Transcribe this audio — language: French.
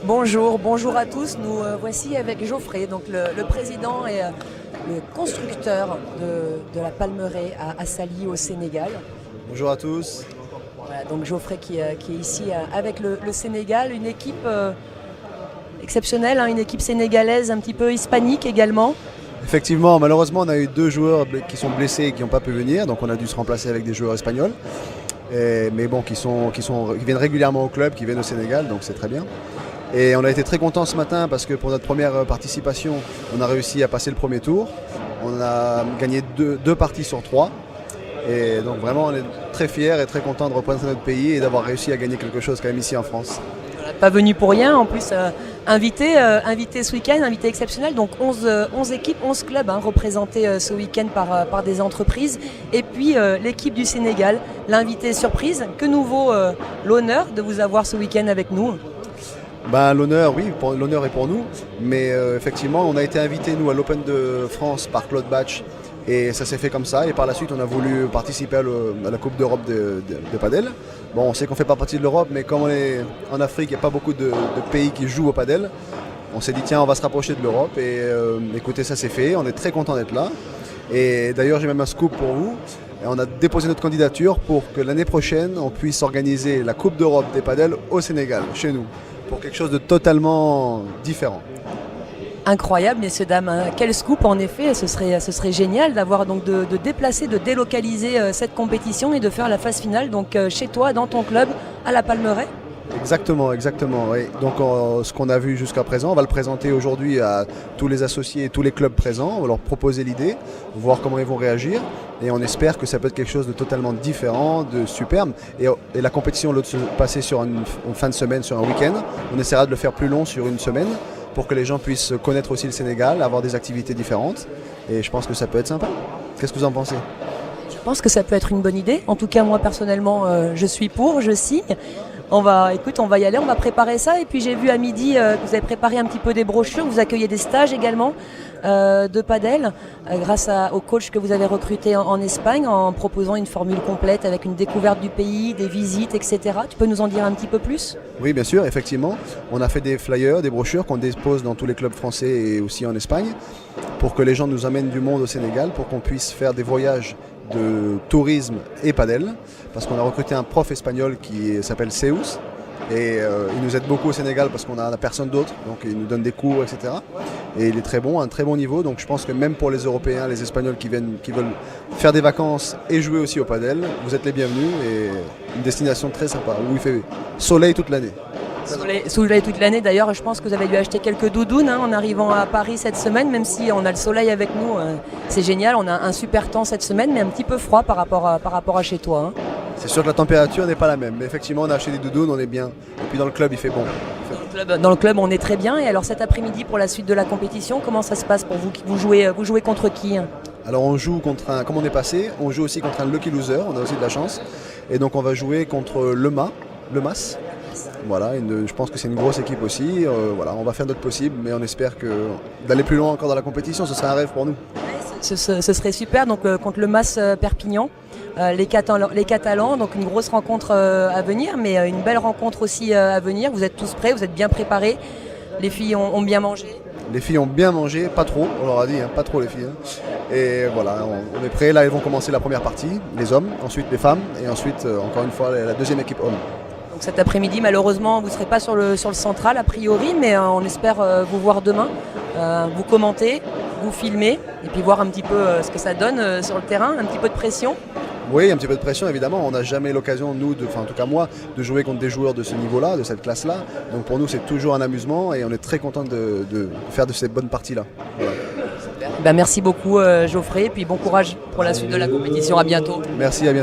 Bonjour, bonjour à tous. Nous voici avec Geoffrey, donc le président et le constructeur de la Palmeraie à Saly au Sénégal. Bonjour à tous. Voilà, donc Geoffrey qui est ici avec le Sénégal, une équipe exceptionnelle, une équipe sénégalaise un petit peu hispanique également. Effectivement, malheureusement, on a eu 2 joueurs qui sont blessés et qui n'ont pas pu venir, donc on a dû se remplacer avec des joueurs espagnols. Mais bon, qui viennent régulièrement au club, qui viennent au Sénégal, donc c'est très bien. Et on a été très contents ce matin parce que pour notre première participation, on a réussi à passer le premier tour. On a gagné 2 parties sur 3. Et donc vraiment, on est très fiers et très contents de représenter notre pays et d'avoir réussi à gagner quelque chose quand même ici en France. Pas venu pour rien, en plus invité ce week-end, invité exceptionnel, donc 11 équipes, 11 clubs représentés ce week-end par des entreprises. Et puis l'équipe du Sénégal, l'invité surprise. Que nous vaut l'honneur de vous avoir ce week-end avec nous? L'honneur, oui, l'honneur est pour nous, mais effectivement, on a été invité nous à l'Open de France par Claude Batch et ça s'est fait comme ça. Et par la suite, on a voulu participer à la Coupe d'Europe de padel. Bon, on sait qu'on ne fait pas partie de l'Europe, mais comme on est en Afrique, il n'y a pas beaucoup de pays qui jouent au padel. On s'est dit, tiens, on va se rapprocher de l'Europe et écoutez, ça s'est fait. On est très content d'être là. Et d'ailleurs, j'ai même un scoop pour vous. Et on a déposé notre candidature pour que l'année prochaine, on puisse organiser la Coupe d'Europe des padels au Sénégal, chez nous, pour quelque chose de totalement différent. Incroyable, messieurs, dames. Quel scoop, en effet. Ce serait génial d'avoir donc de déplacer, de délocaliser cette compétition et de faire la phase finale donc chez toi, dans ton club, à la Palmeraie. Exactement, oui. Donc ce qu'on a vu jusqu'à présent, on va le présenter aujourd'hui à tous les associés et tous les clubs présents. On va leur proposer l'idée, voir comment ils vont réagir. Et on espère que ça peut être quelque chose de totalement différent, de superbe. Et la compétition, au lieu de se passer sur une fin de semaine, sur un week-end, on essaiera de le faire plus long sur une semaine pour que les gens puissent connaître aussi le Sénégal, avoir des activités différentes. Et je pense que ça peut être sympa. Qu'est-ce que vous en pensez ? Je pense que ça peut être une bonne idée. En tout cas, moi, personnellement, je suis pour, je signe. On va y aller, on va préparer ça. Et puis j'ai vu à midi que vous avez préparé un petit peu des brochures, vous accueillez des stages également de padel grâce au coach que vous avez recruté en Espagne en proposant une formule complète avec une découverte du pays, des visites, etc. Tu peux nous en dire un petit peu plus ? Oui, bien sûr, effectivement. On a fait des flyers, des brochures qu'on dépose dans tous les clubs français et aussi en Espagne pour que les gens nous amènent du monde au Sénégal, pour qu'on puisse faire des voyages de tourisme et padel, parce qu'on a recruté un prof espagnol qui s'appelle Seus et il nous aide beaucoup au Sénégal parce qu'on n'a personne d'autre, donc il nous donne des cours, etc. Et il est très bon, à un très bon niveau, donc je pense que même pour les Européens, les Espagnols qui veulent faire des vacances et jouer aussi au padel, vous êtes les bienvenus et une destination très sympa où il fait soleil toute l'année. Soleil toute l'année, d'ailleurs, je pense que vous avez dû acheter quelques doudounes en arrivant à Paris cette semaine, même si on a le soleil avec nous, c'est génial, on a un super temps cette semaine, mais un petit peu froid par rapport à chez toi. C'est sûr que la température n'est pas la même, mais effectivement on a acheté des doudounes, on est bien, et puis dans le club il fait bon. Dans le club on est très bien, et alors cet après-midi pour la suite de la compétition, comment ça se passe pour vous? Vous jouez contre qui? Alors on joue contre comme on est passé, on joue aussi contre un lucky loser, on a aussi de la chance, et donc on va jouer contre le MAS. Voilà, je pense que c'est une grosse équipe aussi. On va faire notre possible, mais on espère d'aller plus loin encore dans la compétition, ce serait un rêve pour nous. Ce serait super, donc contre le MAS Perpignan, les Catalans, donc une grosse rencontre à venir, mais une belle rencontre aussi à venir. Vous êtes tous prêts, vous êtes bien préparés, les filles ont bien mangé. Les filles ont bien mangé, pas trop, on leur a dit, pas trop les filles. Et voilà, on est prêts, là ils vont commencer la première partie, les hommes, ensuite les femmes, et ensuite encore une fois la deuxième équipe homme. Donc cet après-midi, malheureusement, vous ne serez pas sur le central a priori, mais on espère vous voir demain, vous commenter, vous filmer, et puis voir un petit peu ce que ça donne sur le terrain, un petit peu de pression. Oui, un petit peu de pression évidemment, on n'a jamais l'occasion, nous, en tout cas moi, de jouer contre des joueurs de ce niveau-là, de cette classe-là. Donc pour nous c'est toujours un amusement et on est très content de faire de ces bonnes parties-là. Voilà. Merci beaucoup Geoffrey, et puis bon courage pour la suite de la compétition, à bientôt. Merci, à bientôt.